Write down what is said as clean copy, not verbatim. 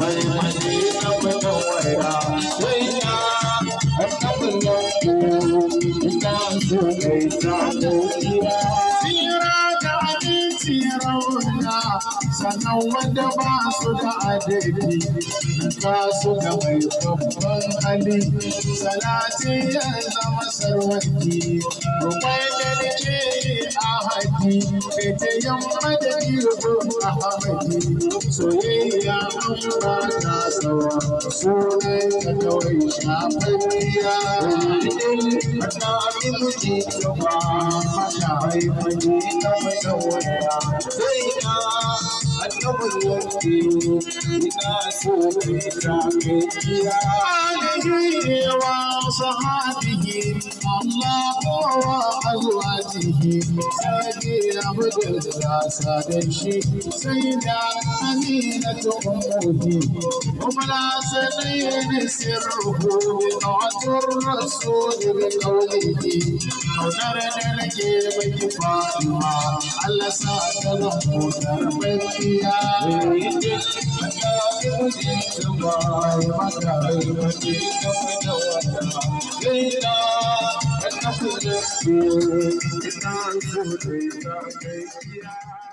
mai madina munawwara sai na annabin yanku ina so kai samu tsira da aminci rauna sannan wanda ba su da adadi ka su da mai babban hali salati ya zama sarwaki rubai da nake ahadi da ta yamma da girgo ahadi soyayya amura ta tsawa sunan ka kawai shafariya ana abinci gaba mata haifani ta mai dawaya sai na annabin yanki ina so kai shafariya alihi wa sahabihi Allah wa azwajihi sai abdul sadan shi sai da aminatu ummuhi وملا سنين سره بطاعة الرسول بقوله ونرد لك بكفاءها على ساتنا مدربتيا Thank you.